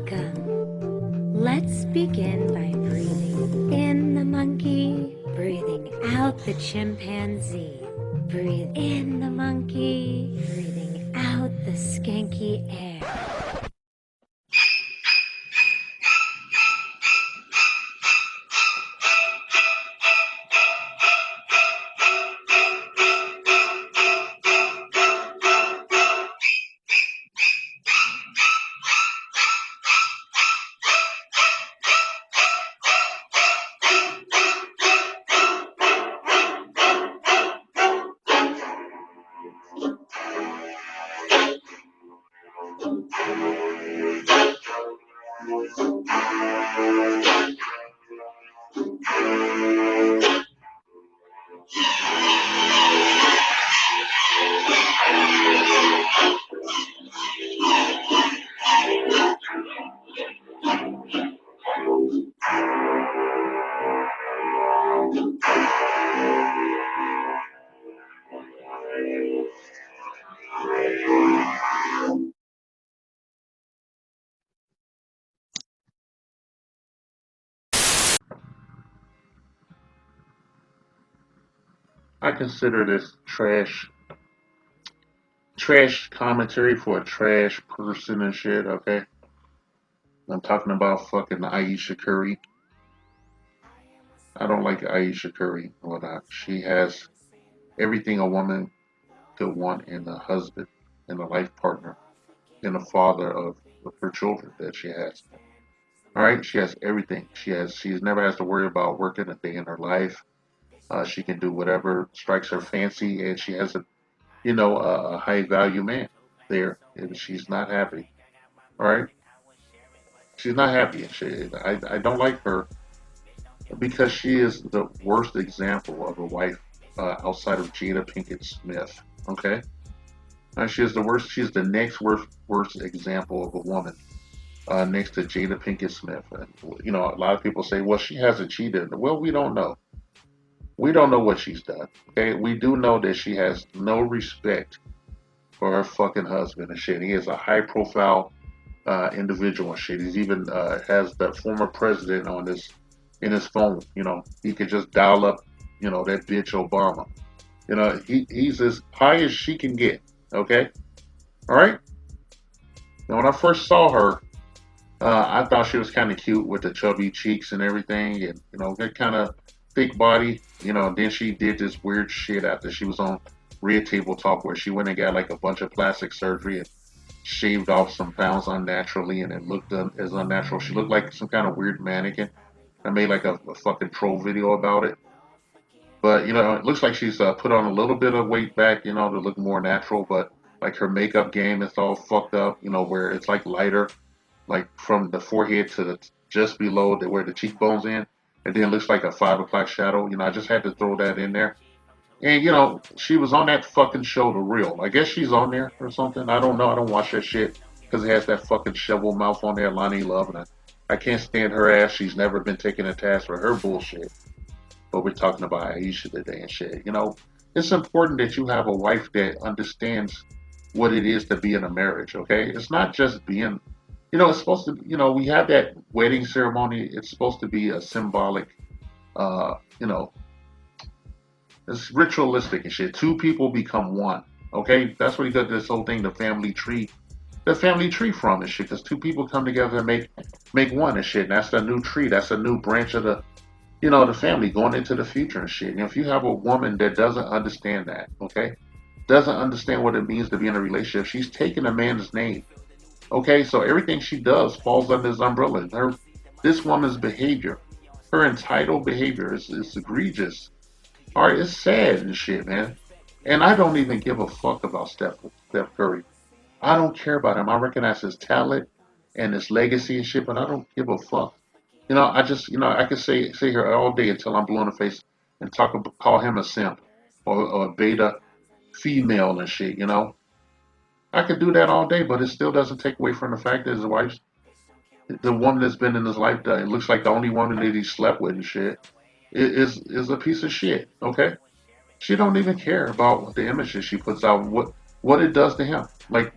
Welcome. Let's begin by breathing in the monkey, breathing out the chimpanzee. Breathe in the monkey, breathing out the skanky air. I consider this trash commentary for a trash person and shit, okay? I'm talking about fucking Aisha Curry. I don't like Aisha Curry or not. She has everything a woman could want in a husband, in a life partner, in a father of her children that she has. All right, she has everything. She's never has to worry about working a day in her life. She can do whatever strikes her fancy, and she has a high value man there, and she's not happy. All right, she's not happy, and I don't like her because she is the worst example of a wife outside of Jada Pinkett Smith. Okay, she is the worst. She's the next worst example of a woman next to Jada Pinkett Smith. And, a lot of people say, well, she hasn't cheated. Well, we don't know. We don't know what she's done. Okay, we do know that she has no respect for her fucking husband and shit. He is a high profile individual and shit. He's even has the former president on his in his phone. He could just dial up, that bitch Obama. He's as high as she can get. Okay, all right. Now, when I first saw her, I thought she was kind of cute with the chubby cheeks and everything, and that kind of thick body. And then she did this weird shit after she was on Red Table Talk, where she went and got like a bunch of plastic surgery and shaved off some pounds unnaturally, and it looked as unnatural. She looked like some kind of weird mannequin. I made like a fucking troll video about it. But it looks like she's put on a little bit of weight back, to look more natural. But like her makeup game is all fucked up, where it's like lighter, like from the forehead to the just below where the cheekbones in, and then it looks like a 5 o'clock shadow. I just had to throw that in there. And she was on that fucking show, The Real. I guess she's on there or something. I don't know. I don't watch that shit because it has that fucking shovel mouth on there, Lonnie Love, and I can't stand her ass. She's never been taken to task for her bullshit. But we're talking about Aisha today and shit. It's important that you have a wife that understands what it is to be in a marriage. Okay, it's not just being. It's supposed to. We have that wedding ceremony. It's supposed to be a symbolic. Uh, you know, it's ritualistic and shit. Two people become one. Okay, that's where you got this whole thing, the family tree from and shit. Because two people come together and make one and shit. And that's the new tree. That's a new branch of the family going into the future and shit. And if you have a woman that doesn't understand that, okay, doesn't understand what it means to be in a relationship, she's taking a man's name. Okay, so everything she does falls under this umbrella. This woman's behavior, her entitled behavior is egregious. All right, it's sad and shit, man. And I don't even give a fuck about Steph Curry. I don't care about him. I recognize his talent and his legacy and shit, but I don't give a fuck. I just, I could say here all day until I'm blue in the face and call him a simp or a beta female and shit. I could do that all day, but it still doesn't take away from the fact that his wife's the woman that's been in his life. That it looks like the only woman that he slept with and shit is a piece of shit. Okay, she don't even care about the images she puts out, what it does to him. Like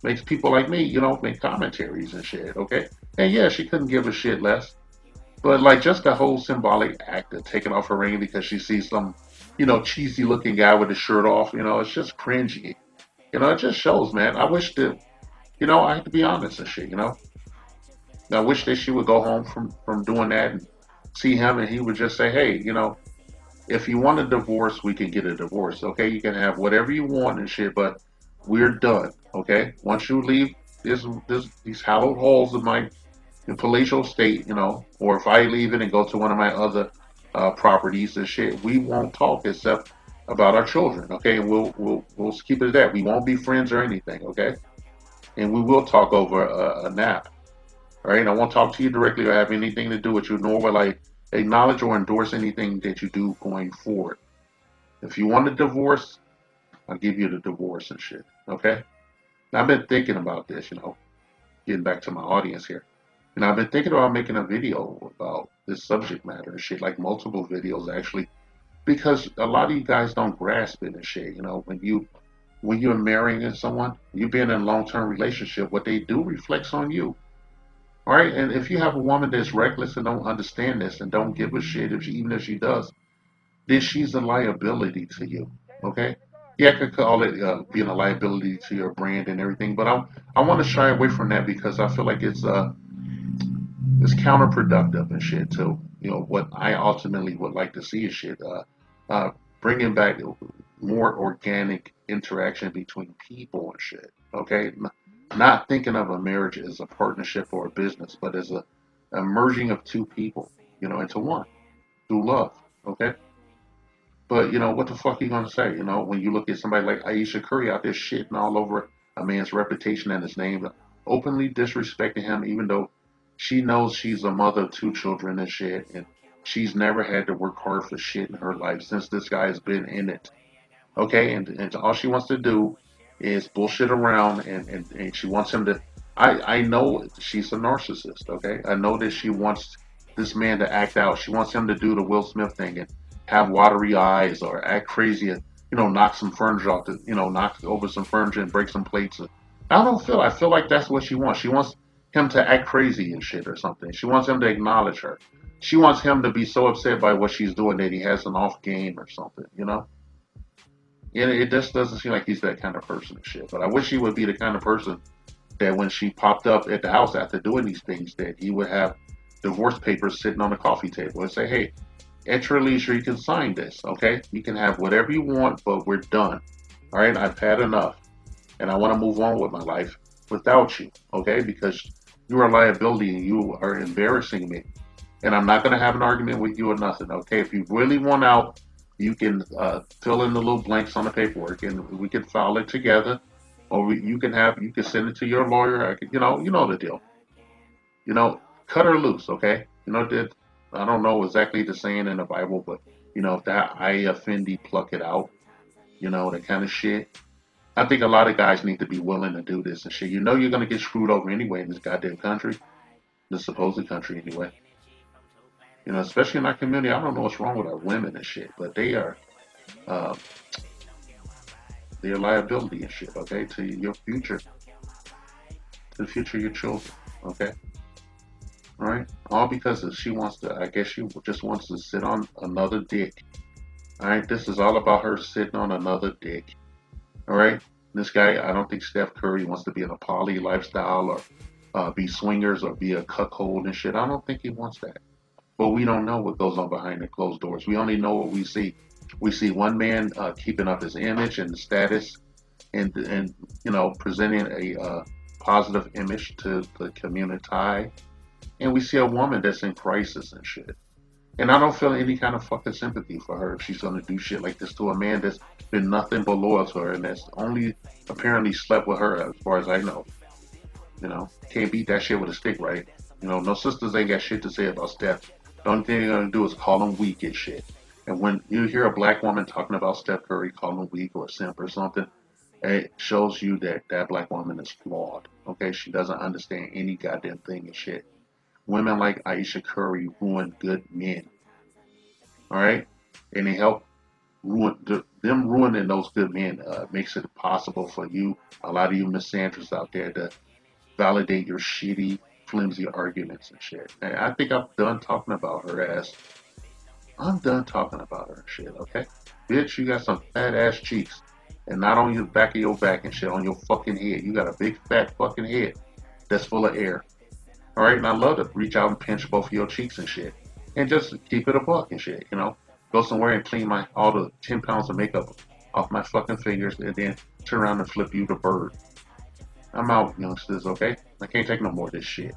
makes people like me, make commentaries and shit, okay? And yeah, she couldn't give a shit less. But like just the whole symbolic act of taking off her ring because she sees some, cheesy looking guy with his shirt off, it's just cringy. It just shows, man. I wish that, I have to be honest and shit. I wish that she would go home from doing that and see him and he would just say, hey, if you want a divorce, we can get a divorce. Okay, you can have whatever you want and shit, but we're done. Okay, once you leave these hallowed halls of my palatial state, or if I leave it and go to one of my other properties and shit, we won't talk except about our children. Okay, and we'll keep it at that. We won't be friends or anything. Okay, and we will talk over a nap. All right, I won't talk to you directly or have anything to do with you, nor will I acknowledge or endorse anything that you do going forward. If you want a divorce, I'll give you the divorce and shit. Okay? Now, I've been thinking about this, getting back to my audience here. And I've been thinking about making a video about this subject matter and shit, like multiple videos actually, because a lot of you guys don't grasp it and shit. When you're marrying someone, you being in a long term relationship, what they do reflects on you. All right, and if you have a woman that's reckless and don't understand this and don't give a shit even if she does, then she's a liability to you. Okay? Yeah, I could call it being a liability to your brand and everything, but I want to shy away from that because I feel like it's counterproductive and shit too. What I ultimately would like to see is shit, uh, bringing back more organic interaction between people and shit. Okay, not thinking of a marriage as a partnership or a business, but as a merging of two people, into one through love. Okay. But what the fuck are you gonna say? When you look at somebody like Aisha Curry out there shitting all over a man's reputation and his name, openly disrespecting him, even though she knows she's a mother of two children and shit, and she's never had to work hard for shit in her life since this guy has been in it. Okay, and all she wants to do is bullshit around, and she wants him to. I know she's a narcissist. Okay, I know that she wants this man to act out. She wants him to do the Will Smith thing and have watery eyes or act crazy and knock some furniture off the knock over some furniture and break some plates. I don't feel. I feel like that's what she wants. She wants him to act crazy and shit or something. She wants him to acknowledge her. She wants him to be so upset by what she's doing that he has an off game or something. Yeah, it just doesn't seem like he's that kind of person and shit. But I wish he would be the kind of person that when she popped up at the house after doing these things, that he would have divorce papers sitting on the coffee table and say, "Hey, at your leisure, you can sign this. Okay, you can have whatever you want, but we're done. All right, I've had enough, and I want to move on with my life without you. Okay, because you are a liability and you are embarrassing me, and I'm not going to have an argument with you or nothing. Okay, if you really want out, you can fill in the little blanks on the paperwork, and we can file it together, or you can send it to your lawyer. You know the deal. Cut her loose. Okay, that I don't know exactly the saying in the Bible, but if that I offend thee, pluck it out. That kind of shit. I think a lot of guys need to be willing to do this and shit. You're gonna get screwed over anyway in this goddamn country, this supposed country anyway. Especially in our community. I don't know what's wrong with our women and shit, but uh, they're a liability and shit. Okay, to your future, to the future of your children. Okay, all right. All because she wants to. I guess she just wants to sit on another dick. All right. This is all about her sitting on another dick. All right. This guy, I don't think Steph Curry wants to be in a poly lifestyle or be swingers or be a cuckold and shit. I don't think he wants that. But we don't know what goes on behind the closed doors. We only know what we see. We see one man keeping up his image and status, and presenting a positive image to the community, and we see a woman that's in crisis and shit. And I don't feel any kind of fucking sympathy for her if she's gonna do shit like this to a man that's been nothing but loyal to her and that's only apparently slept with her as far as I know. Can't beat that shit with a stick, right? No sisters ain't got shit to say about Steph. The only thing they're gonna do is call him weak and shit. And when you hear a black woman talking about Steph Curry, calling him weak or a simp or something, it shows you that that black woman is flawed. Okay, she doesn't understand any goddamn thing and shit. Women like Aisha Curry ruin good men. All right, and they help. them ruining those good men makes it possible for you, a lot of you misandrists out there, to validate your shitty, flimsy arguments and shit. And I think I'm done talking about her ass. I'm done talking about her and shit, okay? Bitch, you got some fat ass cheeks. And not on your back of your back and shit, on your fucking head. You got a big fat fucking head that's full of air. Alright, and I love to reach out and pinch both of your cheeks and shit. And just keep it a buck and shit, you know? Go somewhere and clean my all the 10 pounds of makeup off my fucking fingers and then turn around and flip you the bird. I'm out, youngsters, okay? I can't take no more of this shit.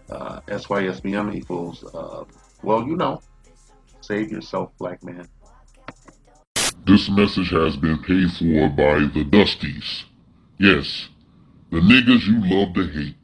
SYSBM equals, well, save yourself, black man. This message has been paid for by the Dusties. Yes, the niggas you love to hate.